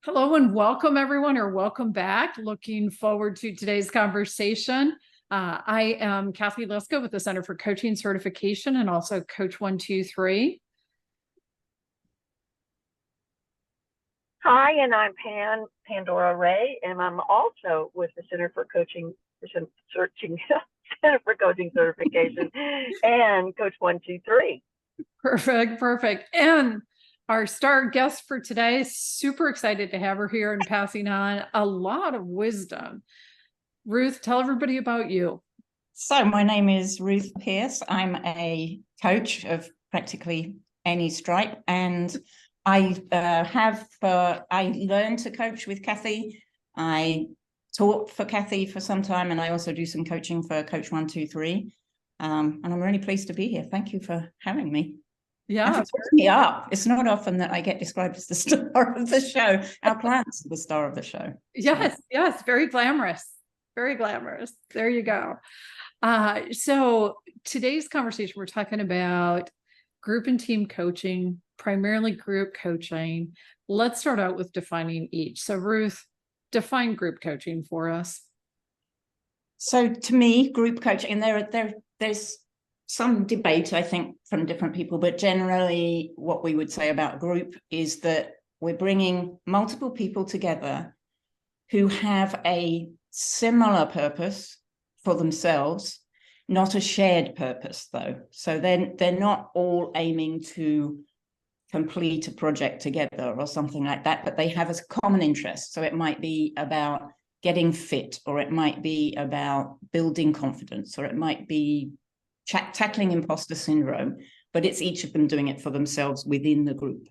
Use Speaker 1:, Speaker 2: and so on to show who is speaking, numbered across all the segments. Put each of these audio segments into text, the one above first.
Speaker 1: Hello and welcome everyone, or welcome back. Looking forward to today's conversation. I am Cathy Liska with the Center for Coaching Certification and also Coach 123.
Speaker 2: Hi, and I'm Pandora Ray, and I'm also with the Center for Coaching Center for Coaching Certification and Coach 123.
Speaker 1: Perfect. And our star guest for today, super excited to have her here and passing on a lot of wisdom. Ruth, tell everybody about you.
Speaker 3: So my name is Ruth Pearce. I'm a coach of practically any stripe, and I learned to coach with Cathy. I taught for Cathy for some time, and I also do some coaching for Coach 123. And I'm really pleased to be here. Thank you for having me.
Speaker 1: Yeah,
Speaker 3: and for me up. It's not often that I get described as the star of the show. Our clients are the star of the show.
Speaker 1: Yes, very glamorous. Very glamorous. There you go. So today's conversation, we're talking about group and team coaching, primarily group coaching. Let's start out with defining each. So Ruth, define group coaching for us.
Speaker 3: So to me, group coaching, and there's some debate, I think, from different people, but generally what we would say about group is that we're bringing multiple people together who have a similar purpose for themselves, not a shared purpose though. So they're not all aiming to complete a project together or something like that, but they have a common interest. So it might be about getting fit, or it might be about building confidence, or it might be tackling imposter syndrome, but it's each of them doing it for themselves within the group.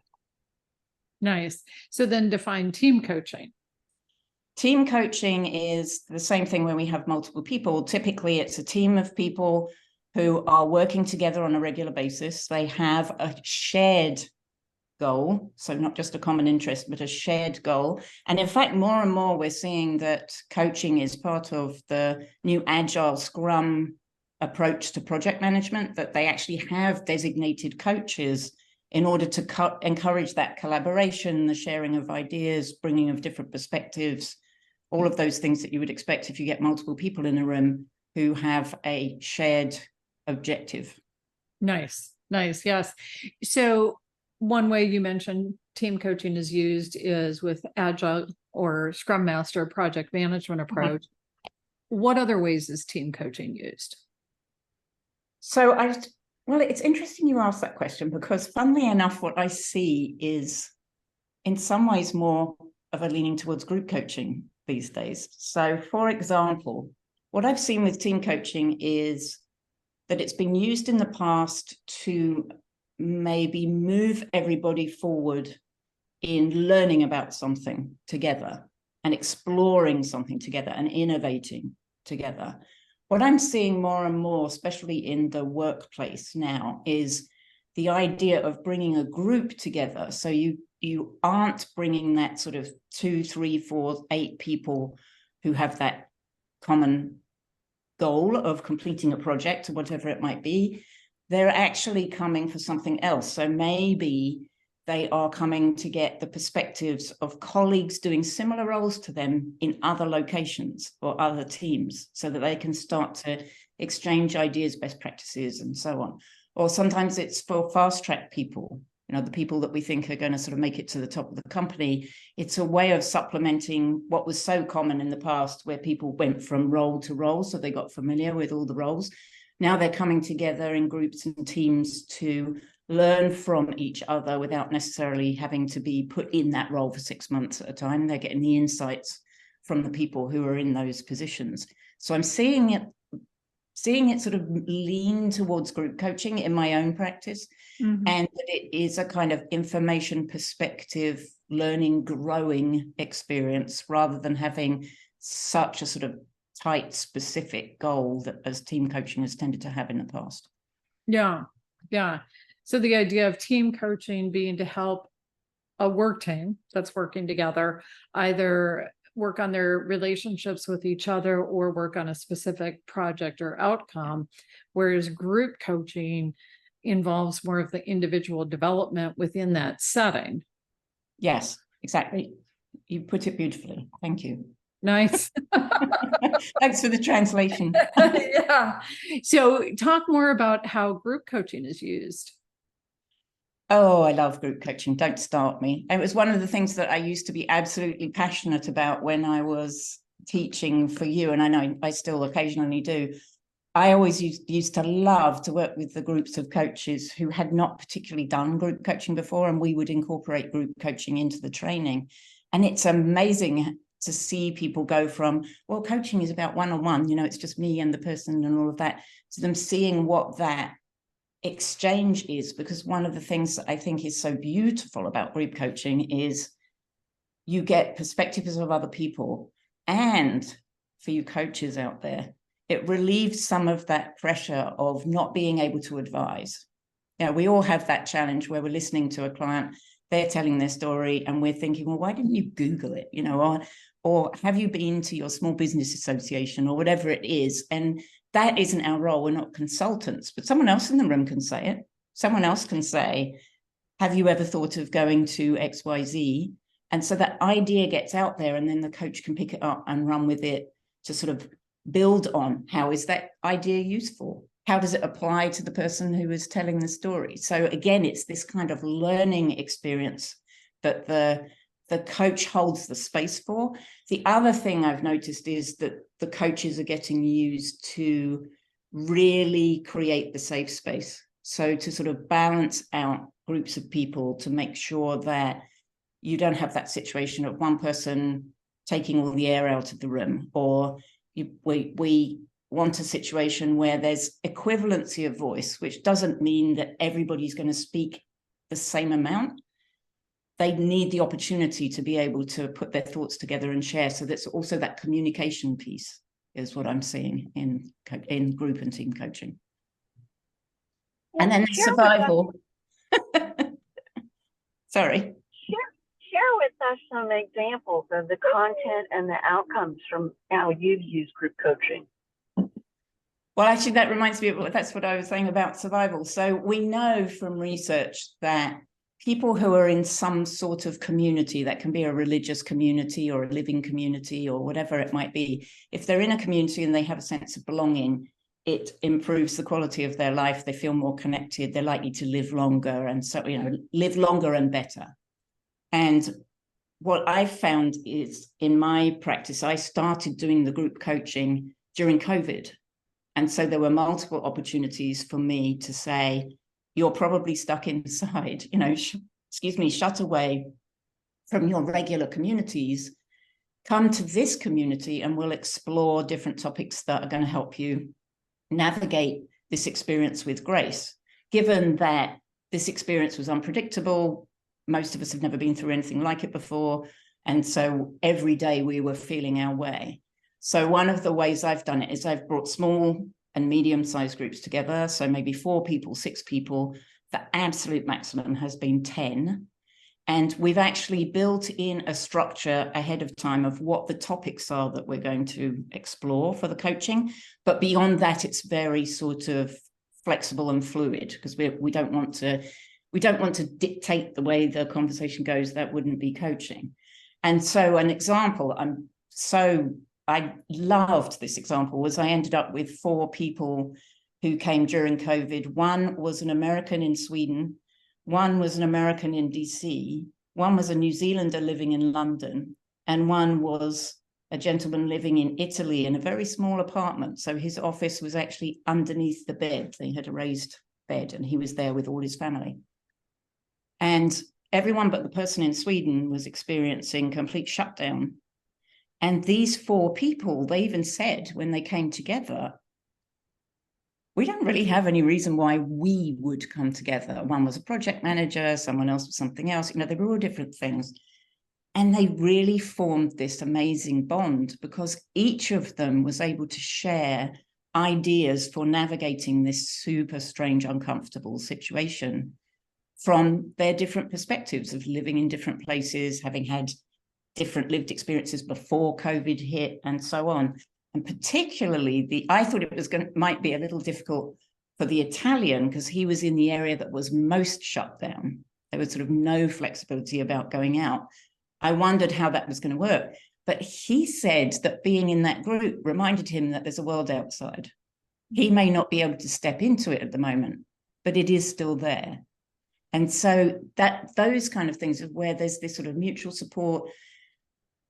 Speaker 1: Nice. So then define team coaching.
Speaker 3: Team coaching is the same thing when we have multiple people. Typically, it's a team of people who are working together on a regular basis. They have a shared goal, so not just a common interest, but a shared goal. And in fact, more and more, we're seeing that coaching is part of the new Agile Scrum approach to project management, that they actually have designated coaches in order to encourage that collaboration, the sharing of ideas, bringing of different perspectives, all of those things that you would expect if you get multiple people in a room who have a shared objective.
Speaker 1: Nice. Yes. So one way you mentioned team coaching is used is with Agile or Scrum Master project management approach. Mm-hmm. What other ways is team coaching used?
Speaker 3: So well, it's interesting you ask that question, because funnily enough, what I see is in some ways more of a leaning towards group coaching these days. So for example, what I've seen with team coaching is that it's been used in the past to maybe move everybody forward in learning about something together and exploring something together and innovating together. What I'm seeing more and more, especially in the workplace now, is the idea of bringing a group together. So you aren't bringing that sort of 2, 3, 4, 8 people who have that common goal of completing a project or whatever it might be. They're actually coming for something else. So maybe they are coming to get the perspectives of colleagues doing similar roles to them in other locations or other teams, so that they can start to exchange ideas, best practices, and so on. Or sometimes it's for fast track people, the people that we think are going to sort of make it to the top of the company. It's a way of supplementing what was so common in the past, where people went from role to role, so they got familiar with all the roles. Now they're coming together in groups and teams to learn from each other without necessarily having to be put in that role for 6 months at a time. They're getting the insights from the people who are in those positions. So I'm seeing it sort of lean towards group coaching in my own practice, and that it is a kind of information perspective, learning, growing experience, rather than having such a sort of tight, specific goal that as team coaching has tended to have in the past.
Speaker 1: Yeah. So the idea of team coaching being to help a work team that's working together either work on their relationships with each other or work on a specific project or outcome, whereas group coaching involves more of the individual development within that setting.
Speaker 3: Yes, exactly. You put it beautifully. Thank you.
Speaker 1: Nice.
Speaker 3: Thanks for the translation.
Speaker 1: Yeah. So talk more about how group coaching is used.
Speaker 3: Oh, I love group coaching. Don't start me. It was one of the things that I used to be absolutely passionate about when I was teaching for you, and I know I still occasionally do. I always used to love to work with the groups of coaches who had not particularly done group coaching before, and we would incorporate group coaching into the training. And it's amazing to see people go from, well, coaching is about one-on-one, it's just me and the person and all of that, to them seeing what that exchange is. Because one of the things that I think is so beautiful about group coaching is you get perspectives of other people, and for you coaches out there, it relieves some of that pressure of not being able to advise. We all have that challenge where we're listening to a client, they're telling their story, and we're thinking, well, why didn't you Google it? Or have you been to your small business association or whatever it is? And that isn't our role. We're not consultants, but someone else in the room can say it. Someone else can say, have you ever thought of going to XYZ? And so that idea gets out there, and then the coach can pick it up and run with it to sort of build on, how is that idea useful? How does it apply to the person who is telling the story? So again, it's this kind of learning experience that the coach holds the space for. The other thing I've noticed is that the coaches are getting used to really create the safe space. So to sort of balance out groups of people to make sure that you don't have that situation of one person taking all the air out of the room, or we want a situation where there's equivalency of voice, which doesn't mean that everybody's going to speak the same amount. They need the opportunity to be able to put their thoughts together and share. So that's also that communication piece is what I'm seeing in group and team coaching. And then survival. Sorry.
Speaker 2: Share with us some examples of the content and the outcomes from how you've used group coaching.
Speaker 3: Well, actually, that reminds me of that's what I was saying about survival. So we know from research that people who are in some sort of community, that can be a religious community or a living community or whatever it might be, if they're in a community and they have a sense of belonging, it improves the quality of their life. They feel more connected. They're likely to live longer, and so, live longer and better. And what I've found is, in my practice, I started doing the group coaching during COVID. And so there were multiple opportunities for me to say, you're probably stuck inside, shut away from your regular communities. Come to this community and we'll explore different topics that are going to help you navigate this experience with grace. Given that this experience was unpredictable, most of us have never been through anything like it before. And so every day we were feeling our way. So one of the ways I've done it is I've brought small and medium-sized groups together. So maybe 4 people, 6 people. The absolute maximum has been 10. And we've actually built in a structure ahead of time of what the topics are that we're going to explore for the coaching. But beyond that, it's very sort of flexible and fluid, because we don't want to dictate the way the conversation goes. That wouldn't be coaching. And so an example, I loved this example, was I ended up with 4 people who came during COVID. One was an American in Sweden, one was an American in DC, one was a New Zealander living in London, and one was a gentleman living in Italy in a very small apartment. So his office was actually underneath the bed. They had a raised bed, and he was there with all his family. And everyone but the person in Sweden was experiencing complete shutdown. And these 4 people, they even said when they came together, we don't really have any reason why we would come together. One was a project manager, someone else was something else. They were all different things. And they really formed this amazing bond because each of them was able to share ideas for navigating this super strange, uncomfortable situation from their different perspectives of living in different places, having had different lived experiences before COVID hit, and so on. And particularly, I thought it might be a little difficult for the Italian because he was in the area that was most shut down. There was sort of no flexibility about going out. I wondered how that was going to work. But he said that being in that group reminded him that there's a world outside. He may not be able to step into it at the moment, but it is still there. And so that those kind of things of where there's this sort of mutual support,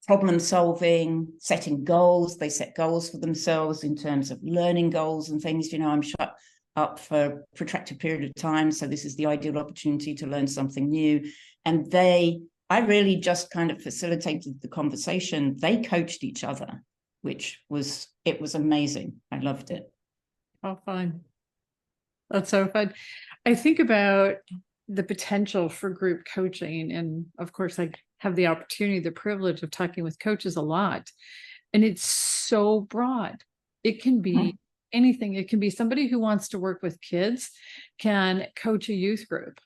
Speaker 3: problem solving, setting goals. They set goals for themselves in terms of learning goals and things. You know, I'm shut up for a protracted period of time, so this is the ideal opportunity to learn something new. And I really just kind of facilitated the conversation. They coached each other, which was amazing. I loved it.
Speaker 1: Oh, fun. That's so fun. I think about the potential for group coaching. And of course, I have the opportunity, the privilege of talking with coaches a lot. And it's so broad. It can be anything. It can be somebody who wants to work with kids can coach a youth group.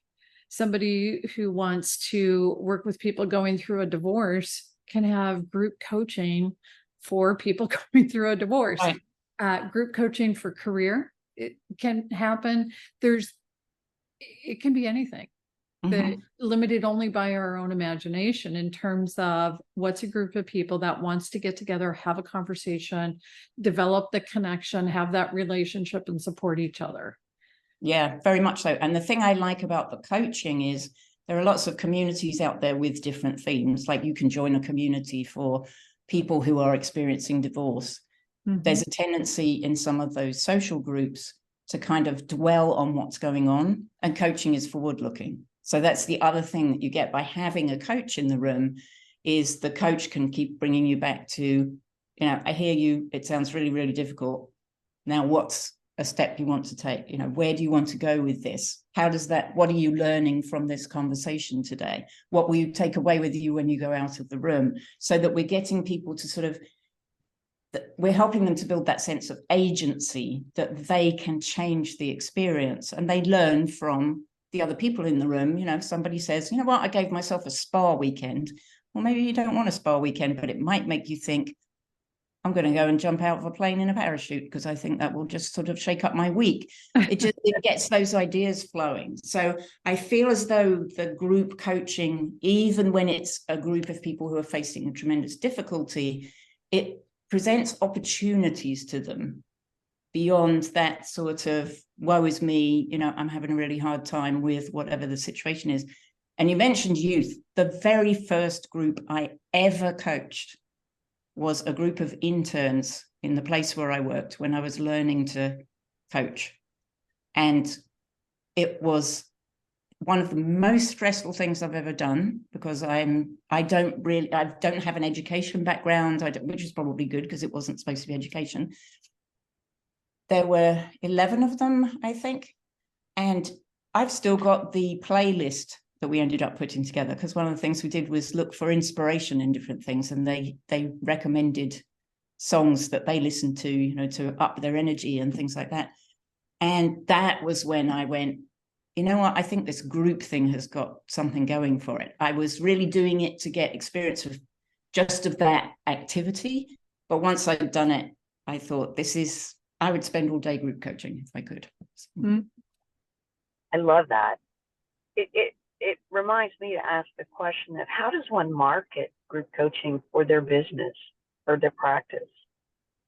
Speaker 1: Somebody who wants to work with people going through a divorce can have group coaching for people going through a divorce. Right. Group coaching for career, it can happen. It can be anything. But limited only by our own imagination in terms of what's a group of people that wants to get together, have a conversation, develop the connection, have that relationship and support each other.
Speaker 3: Yeah, very much so. And the thing I like about the coaching is there are lots of communities out there with different themes. Like you can join a community for people who are experiencing divorce. There's a tendency in some of those social groups to kind of dwell on what's going on, and coaching is forward looking. So that's the other thing that you get by having a coach in the room, is the coach can keep bringing you back to, you know, I hear you, it sounds really, really difficult. Now, what's a step you want to take? You know, where do you want to go with this? What are you learning from this conversation today? What will you take away with you when you go out of the room? So that we're getting people to sort of, we're helping them to build that sense of agency, that they can change the experience and they learn from the other people in the room. You know, if somebody says, you know what, I gave myself a spa weekend. Well, maybe you don't want a spa weekend, but it might make you think, I'm going to go and jump out of a plane in a parachute because I think that will just sort of shake up my week. It gets those ideas flowing. So I feel as though the group coaching, even when it's a group of people who are facing a tremendous difficulty, it presents opportunities to them beyond that sort of woe is me, you know, I'm having a really hard time with whatever the situation is. And you mentioned youth. The very first group I ever coached was a group of interns in the place where I worked when I was learning to coach. And it was one of the most stressful things I've ever done, because I don't have an education background, which is probably good because it wasn't supposed to be education. There were 11 of them, I think. And I've still got the playlist that we ended up putting together, because one of the things we did was look for inspiration in different things. And they recommended songs that they listened to, you know, to up their energy and things like that. And that was when I went, you know what, I think this group thing has got something going for it. I was really doing it to get experience of just of that activity. But once I'd done it, I thought I would spend all day group coaching if I could.
Speaker 2: I love that. It reminds me to ask the question of, how does one market group coaching for their business or their practice?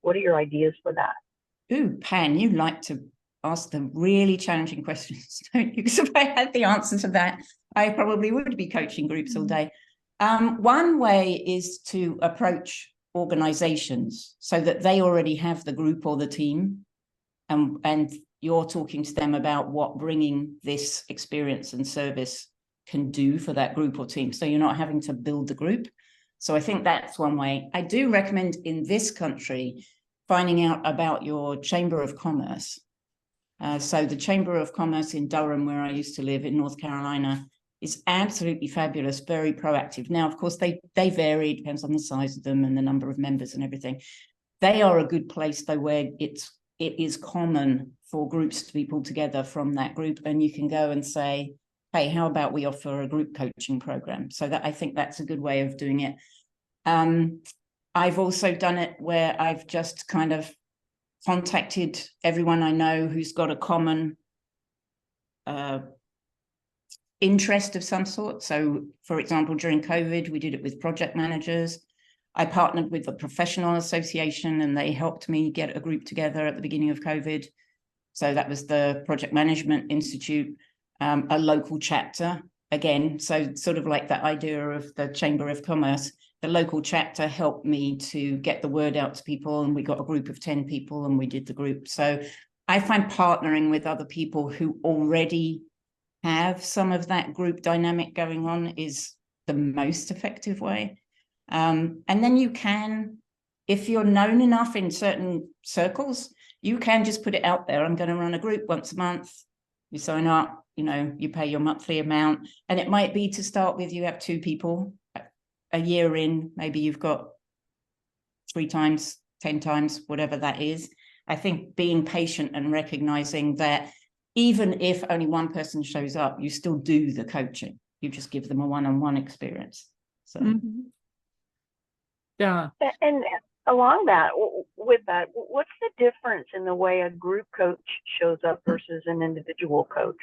Speaker 2: What are your ideas for that?
Speaker 3: Ooh, Pan, you like to ask the really challenging questions, don't you? Because if I had the answer to that, I probably would be coaching groups all day. One way is to approach organizations so that they already have the group or the team, and you're talking to them about what bringing this experience and service can do for that group or team. So you're not having to build the group. So I think that's one way. I do recommend in this country finding out about your Chamber of Commerce. So the Chamber of Commerce in Durham, where I used to live in North Carolina, is absolutely fabulous, very proactive. Now, of course, they vary, depends on the size of them and the number of members and everything. They are a good place, though, where it is common for groups to be pulled together from that group, and you can go and say, hey, how about we offer a group coaching program? So that, I think that's a good way of doing it. I've also done it where I've just kind of contacted everyone I know who's got a common interest of some sort. So, for example, during COVID, we did it with project managers. I partnered with the professional association and they helped me get a group together at the beginning of COVID. So that was the Project Management Institute, a local chapter again. So sort of like that idea of the Chamber of Commerce, the local chapter helped me to get the word out to people, and we got a group of 10 people and we did the group. So I find partnering with other people who already have some of that group dynamic going on is the most effective way. And then you can, if you're known enough in certain circles, you can just put it out there. I'm going to run a group once a month. You sign up, you know, you pay your monthly amount. And it might be to start with, you have 2 people. A year in, maybe you've got 3 times, 10 times, whatever that is. I think being patient and recognizing that even if only one person shows up, you still do the coaching. You just give them a one-on-one experience. So.
Speaker 1: Mm-hmm. Yeah.
Speaker 2: And along that, with that, what's the difference in the way a group coach shows up versus an individual coach?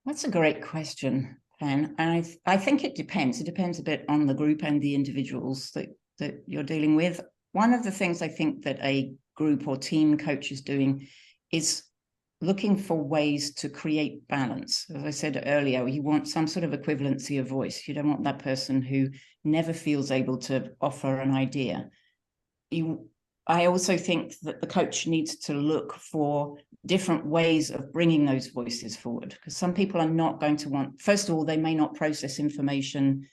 Speaker 3: That's a great question, Pen. And I think it depends. It depends a bit on the group and the individuals that you're dealing with. One of the things I think that a group or team coach is doing is looking for ways to create balance. As I said earlier, you want some sort of equivalency of voice. You don't want that person who never feels able to offer an idea. I also think that the coach needs to look for different ways of bringing those voices forward, because some people are not going to want, first of all, they may not process information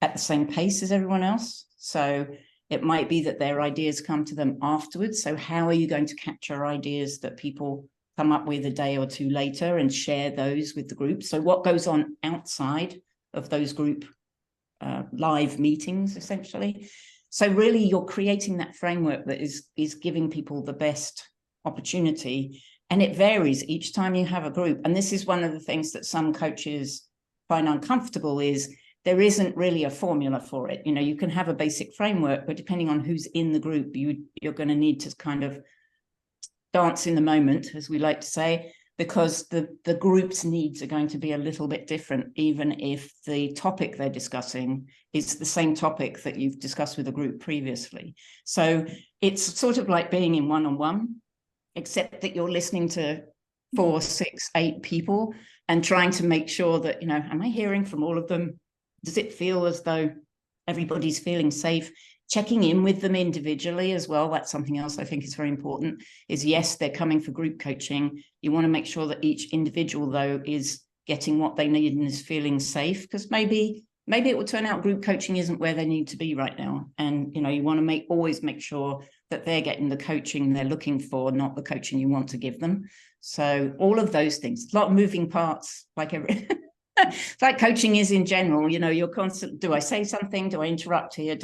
Speaker 3: at the same pace as everyone else. So it might be that their ideas come to them afterwards. So how are you going to capture ideas that people come up with a day or 2 later and share those with the group? So what goes on outside of those group live meetings, essentially? So really you're creating that framework that is giving people the best opportunity. And it varies each time you have a group. And this is one of the things that some coaches find uncomfortable, is there isn't really a formula for it. You know, you can have a basic framework, but depending on who's in the group, you're going to need to kind of dance in the moment, as we like to say, because the group's needs are going to be a little bit different, even if the topic they're discussing is the same topic that you've discussed with a group previously. So it's sort of like being in one-on-one, except that you're listening to 4, 6, 8 people and trying to make sure that, you know, am I hearing from all of them? Does it feel as though everybody's feeling safe? Checking in with them individually as well. That's something else I think is very important, is yes, they're coming for group coaching. You want to make sure that each individual, though, is getting what they need and is feeling safe, because maybe it will turn out group coaching isn't where they need to be right now. And, you know, you want to always make sure that they're getting the coaching they're looking for, not the coaching you want to give them. So all of those things, a lot of moving parts, like it's like coaching is in general. You know, you're constant, do I say something? Do I interrupt here?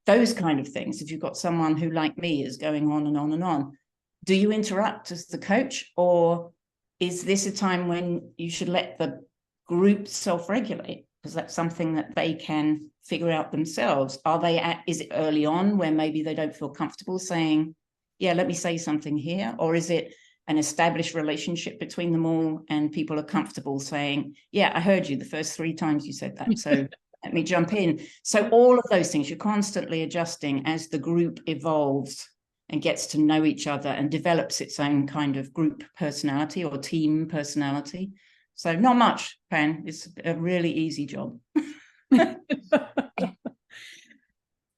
Speaker 3: Those kind of things. If you've got someone who, like me, is going on and on and on, do you interrupt as the coach? Or is this a time when you should let the group self-regulate? Because that's something that they can figure out themselves. Is it early on where maybe they don't feel comfortable saying, yeah, let me say something here? Or is it an established relationship between them all and people are comfortable saying, yeah, I heard you the first 3 times you said that, so let me jump in. So all of those things, you're constantly adjusting as the group evolves and gets to know each other and develops its own kind of group personality or team personality. So not much, Pan. It's a really easy job.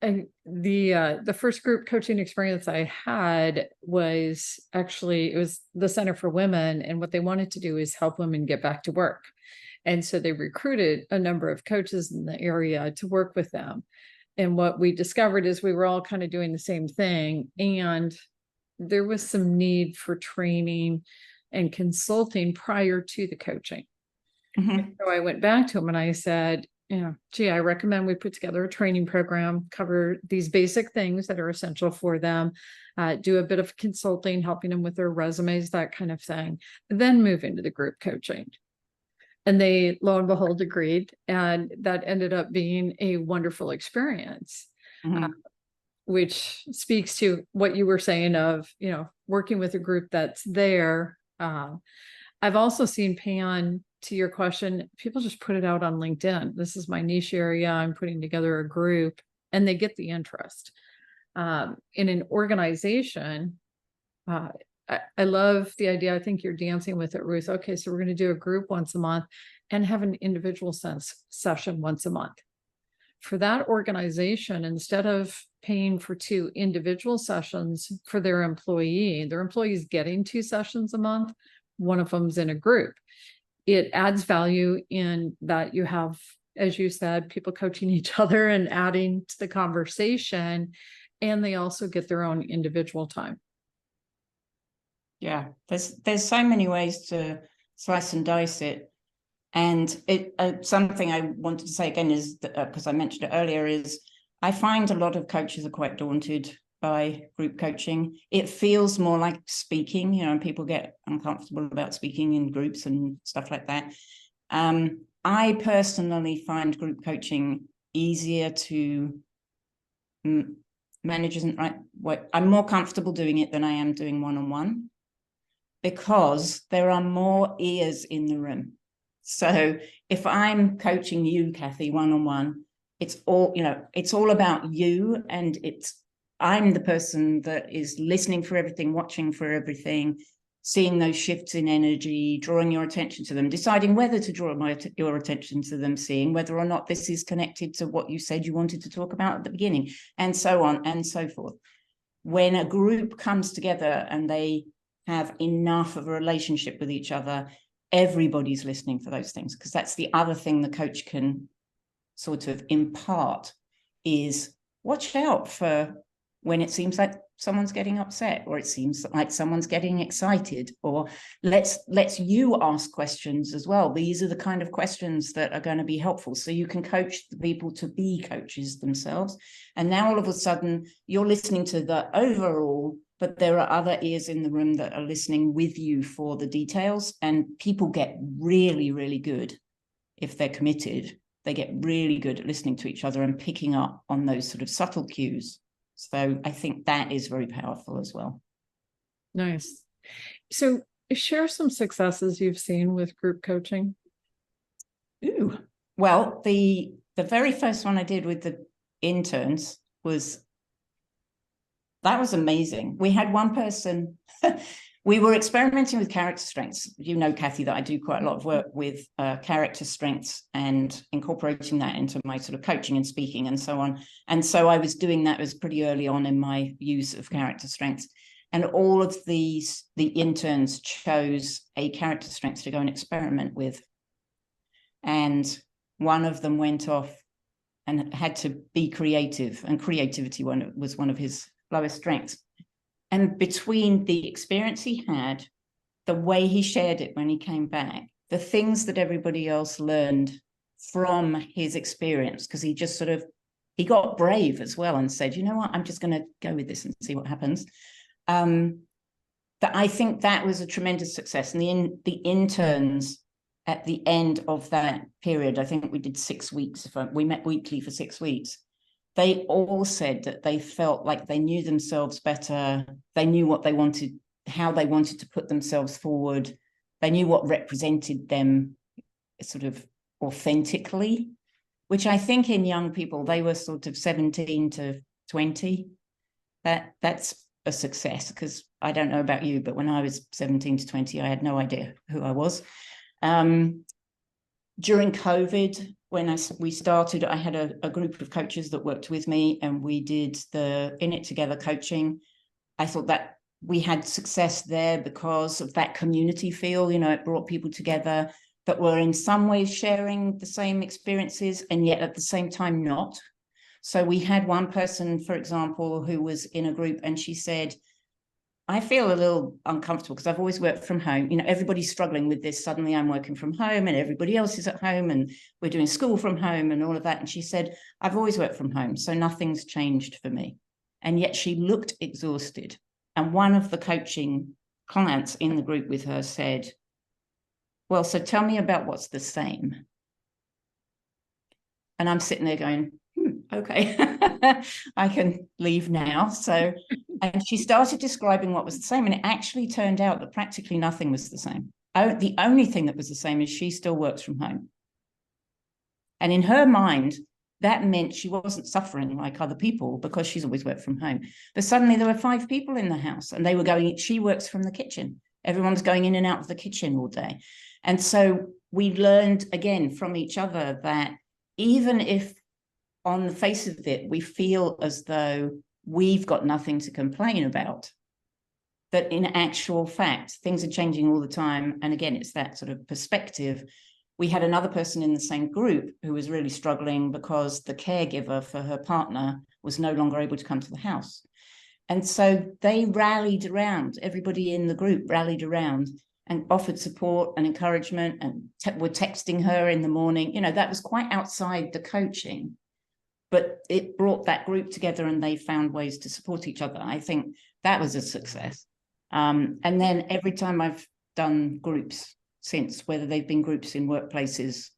Speaker 1: And the first group coaching experience I had was actually, it was the Center for Women, and what they wanted to do is help women get back to work. And so they recruited a number of coaches in the area to work with them. And what we discovered is we were all kind of doing the same thing, and there was some need for training and consulting prior to the coaching.
Speaker 3: Mm-hmm.
Speaker 1: So I went back to them and I said, gee, I recommend we put together a training program, cover these basic things that are essential for them, do a bit of consulting, helping them with their resumes, that kind of thing, then move into the group coaching. And they, lo and behold, agreed. And that ended up being a wonderful experience,
Speaker 3: Mm-hmm.
Speaker 1: Which speaks to what you were saying of, working with a group that's there. I've also seen, Pan, to your question, people just put it out on LinkedIn. This is my niche area. I'm putting together a group, and they get the interest. In an organization, I love the idea. I think you're dancing with it, Ruth. Okay, so we're going to do a group once a month and have an individual session once a month. For that organization, instead of paying for 2 individual sessions for their employees getting 2 sessions a month, one of them's in a group. It adds value in that you have, as you said, people coaching each other and adding to the conversation, and they also get their own individual time.
Speaker 3: Yeah, there's so many ways to slice and dice it. And it something I wanted to say again is, because I mentioned it earlier, is I find a lot of coaches are quite daunted by group coaching. It feels more like speaking, and people get uncomfortable about speaking in groups and stuff like that. I personally find group coaching easier to manage, isn't right. I'm more comfortable doing it than I am doing one-on-one, because there are more ears in the room. So if I'm coaching you, Cathy, one-on-one, it's all about you, and I'm the person that is listening for everything, watching for everything, seeing those shifts in energy, drawing your attention to them, deciding whether to draw your attention to them, seeing whether or not this is connected to what you said you wanted to talk about at the beginning, and so on and so forth. When a group comes together and they have enough of a relationship with each other, everybody's listening for those things, because that's the other thing the coach can sort of impart, is watch out for when it seems like someone's getting upset, or it seems like someone's getting excited, or let's you ask questions as well. These are the kind of questions that are going to be helpful, so you can coach the people to be coaches themselves. And now all of a sudden you're listening to the overall, but there are other ears in the room that are listening with you for the details. And people get really, really good if they're committed. They get really good at listening to each other and picking up on those sort of subtle cues. So I think that is very powerful as well.
Speaker 1: Nice. So share some successes you've seen with group coaching.
Speaker 3: Ooh, well, the very first one I did with the interns was amazing. We had one person, we were experimenting with character strengths. You know, Cathy, that I do quite a lot of work with character strengths and incorporating that into my sort of coaching and speaking and so on. And so I was doing that was pretty early on in my use of character strengths. And all of the interns chose a character strength to go and experiment with. And one of them went off and had to be creative, and creativity was one of his lowest strengths. And between the experience he had, the way he shared it when he came back, the things that everybody else learned from his experience, because he got brave as well and said, you know what, I'm just going to go with this and see what happens. That I think that was a tremendous success. And the interns at the end of that period, I think we did 6 weeks. We met weekly for 6 weeks. They all said that they felt like they knew themselves better. They knew what they wanted, how they wanted to put themselves forward. They knew what represented them sort of authentically, which I think in young people, they were sort of 17 to 20. That's a success, because I don't know about you, but when I was 17 to 20, I had no idea who I was. During COVID, when we started, I had a group of coaches that worked with me, and we did the In It Together coaching. I thought that we had success there because of that community feel. It brought people together that were in some ways sharing the same experiences, and yet at the same time not. So we had one person, for example, who was in a group, and she said, I feel a little uncomfortable because I've always worked from home. Everybody's struggling with this. Suddenly I'm working from home and everybody else is at home, and we're doing school from home and all of that. And she said, I've always worked from home, so nothing's changed for me. And yet she looked exhausted. And one of the coaching clients in the group with her said, well, so tell me about what's the same. And I'm sitting there going, okay, I can leave now. And she started describing what was the same, and it actually turned out that practically nothing was the same. the only thing that was the same is she still works from home. And in her mind, that meant she wasn't suffering like other people because she's always worked from home. But suddenly there were 5 people in the house and they were going, she works from the kitchen. Everyone's going in and out of the kitchen all day. And so we learned again from each other that even if on the face of it, we feel as though we've got nothing to complain about, that in actual fact, things are changing all the time. And again, it's that sort of perspective. We had another person in the same group who was really struggling because the caregiver for her partner was no longer able to come to the house. And so they rallied around, everybody in the group rallied around and offered support and encouragement and were texting her in the morning. You know, that was quite outside the coaching, but it brought that group together and they found ways to support each other. I think that was a success. And then every time I've done groups since, whether they've been groups in workplaces,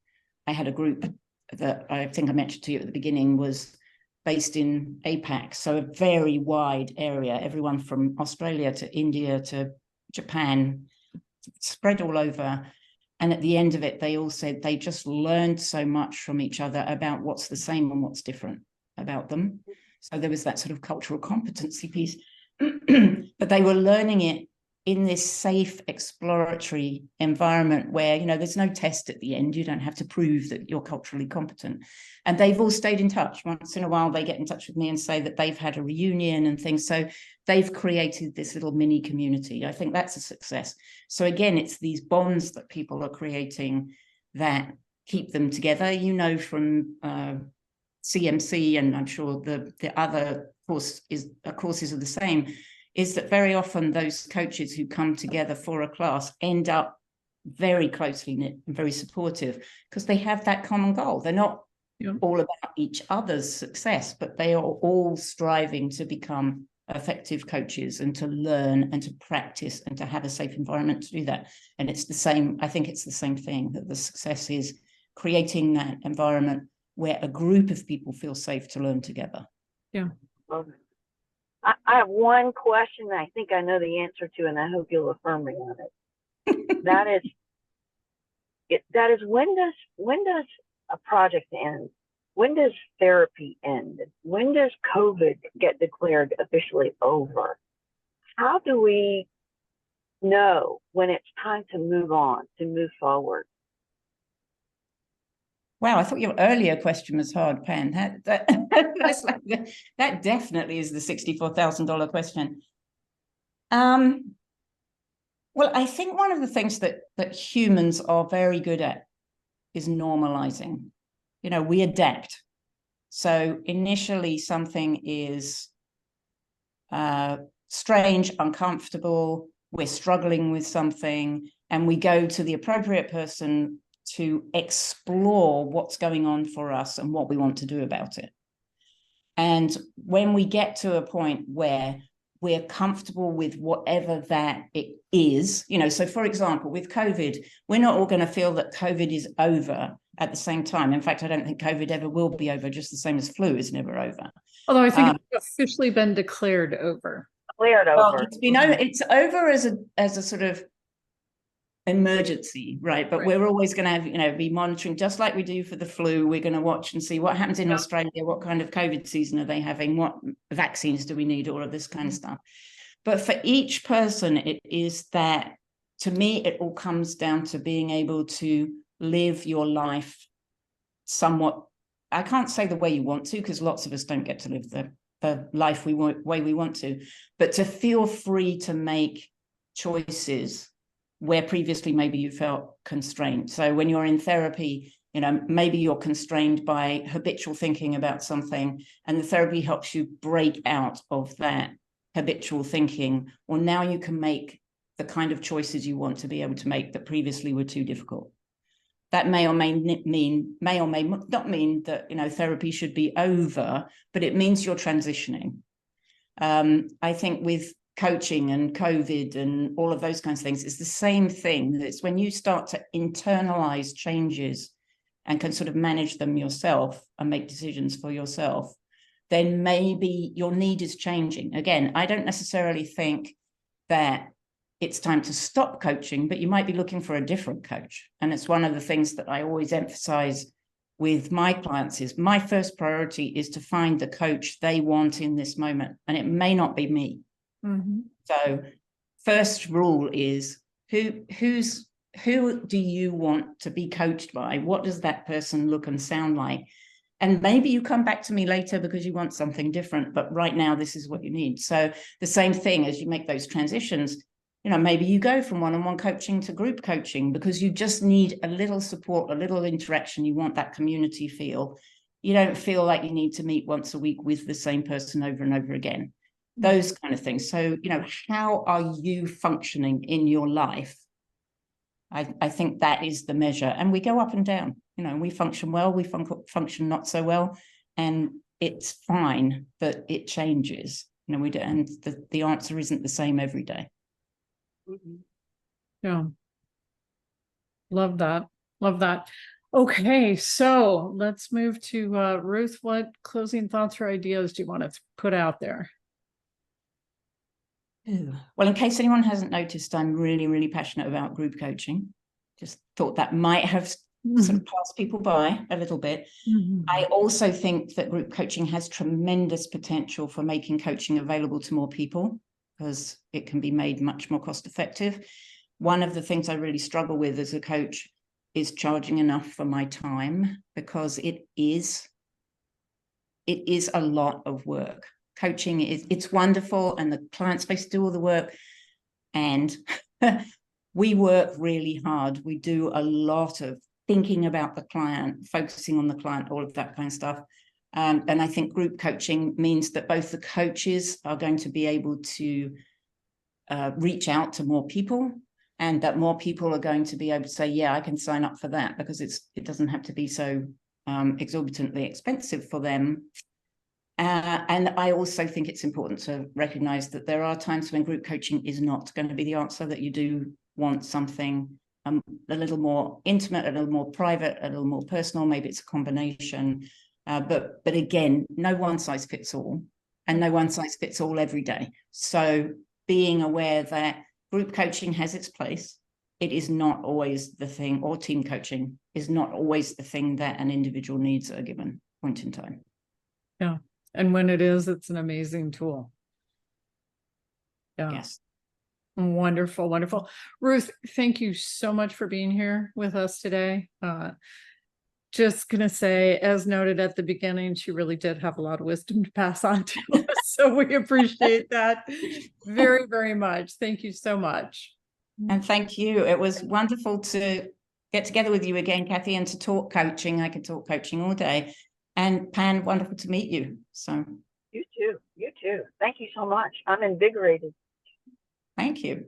Speaker 3: I had a group that I think I mentioned to you at the beginning was based in APAC, so a very wide area, everyone from Australia to India to Japan, spread all over. And at the end of it, they all said they just learned so much from each other about what's the same and what's different about them. So there was that sort of cultural competency piece, but they were learning it in this safe exploratory environment where, you know, there's no test at the end. You don't have to prove that you're culturally competent. And they've all stayed in touch. Once in a while, they get in touch with me and say that they've had a reunion and things. So they've created this little mini community. I think that's a success. So again, it's these bonds that people are creating that keep them together. You know, from CMC, and I'm sure the other courses are the same, is that very often those coaches who come together for a class end up very closely knit and very supportive because they have that common goal. They're not all about each other's success, but they are all striving to become effective coaches and to learn and to practice and to have a safe environment to do that. And it's the same, I think it's the same thing, that the success is creating that environment where a group of people feel safe to learn together.
Speaker 1: Yeah.
Speaker 2: Okay. I have one question that I think I know the answer to, and I hope you'll affirm me on it. that is when does a project end? When does therapy end? When does COVID get declared officially over? How do we know when it's time to move on, to move forward?
Speaker 3: Wow, I thought your earlier question was hard, Pan. That's like that definitely is the $64,000 question. Well, I think one of the things that humans are very good at is normalizing. You know, we adapt. So initially something is strange, uncomfortable, we're struggling with something, and we go to the appropriate person to explore what's going on for us and what we want to do about it. And when we get to a point where we're comfortable with whatever that it is, you know, so for example, with COVID, we're not all going to feel that COVID is over at the same time. In fact, I don't think COVID ever will be over, just the same as flu is never over.
Speaker 1: Although I think it's officially been declared over.
Speaker 2: Declared over.
Speaker 3: Well, it's over as a sort of emergency, right? But we're always going to have, you know, be monitoring, just like we do for the flu. We're going to watch and see what happens in Australia, what kind of COVID season are they having, what vaccines do we need, all of this kind of stuff. But for each person, it is that, to me, it all comes down to being able to live your life somewhat, I can't say the way you want to, because lots of us don't get to live the life way we want to, but to feel free to make choices where previously maybe you felt constrained. So when you're in therapy, you know, maybe you're constrained by habitual thinking about something, and the therapy helps you break out of that habitual thinking, or now you can make the kind of choices you want to be able to make that previously were too difficult. That may or may not mean that, you know, therapy should be over, but it means you're transitioning. I think with coaching and COVID and all of those kinds of things, it's the same thing. It's when you start to internalize changes and can sort of manage them yourself and make decisions for yourself, then maybe your need is changing. Again, I don't necessarily think that it's time to stop coaching, but you might be looking for a different coach. And it's one of the things that I always emphasize with my clients is my first priority is to find the coach they want in this moment. And it may not be me.
Speaker 1: Mm-hmm.
Speaker 3: So first rule is who do you want to be coached by? What does that person look and sound like? And maybe you come back to me later because you want something different, but right now this is what you need. So the same thing as you make those transitions, you know, maybe you go from one-on-one coaching to group coaching because you just need a little support, a little interaction. You want that community feel. You don't feel like you need to meet once a week with the same person over and over again. Those kind of things. So, you know, how are you functioning in your life? I think that is the measure. And we go up and down. You know, we function well, we function not so well. And it's fine, but it changes. You know, we do, and the answer isn't the same every day.
Speaker 2: Mm-hmm.
Speaker 1: Yeah. Love that. Love that. Okay, so let's move to Ruth. What closing thoughts or ideas do you want to put out there?
Speaker 3: Well, in case anyone hasn't noticed, I'm really, really passionate about group coaching. Just thought that might have sort of passed people by a little bit.
Speaker 1: Mm-hmm.
Speaker 3: I also think that group coaching has tremendous potential for making coaching available to more people because it can be made much more cost effective. One of the things I really struggle with as a coach is charging enough for my time because it is a lot of work. Coaching it's wonderful and the client's supposed to do all the work, and we work really hard. We do a lot of thinking about the client, focusing on the client, all of that kind of stuff. And I think group coaching means that both the coaches are going to be able to reach out to more people, and that more people are going to be able to say, yeah, I can sign up for that because it doesn't have to be so exorbitantly expensive for them. And I also think it's important to recognize that there are times when group coaching is not going to be the answer, that you do want something a little more intimate, a little more private, a little more personal. Maybe it's a combination. But again, no one size fits all, and no one size fits all every day. So being aware that group coaching has its place, it is not always the thing, or team coaching is not always the thing that an individual needs at a given point in time.
Speaker 1: Yeah. And when it is, it's an amazing tool. Yeah.
Speaker 3: Yes.
Speaker 1: Wonderful, wonderful. Ruth, thank you so much for being here with us today. Just gonna say, as noted at the beginning, she really did have a lot of wisdom to pass on to us. So we appreciate that very, very much. Thank you so much.
Speaker 3: And thank you. It was wonderful to get together with you again, Cathy, and to talk coaching. I could talk coaching all day. And Pan, wonderful to meet you. So
Speaker 2: You too. You too. Thank you so much. I'm invigorated.
Speaker 3: thank you.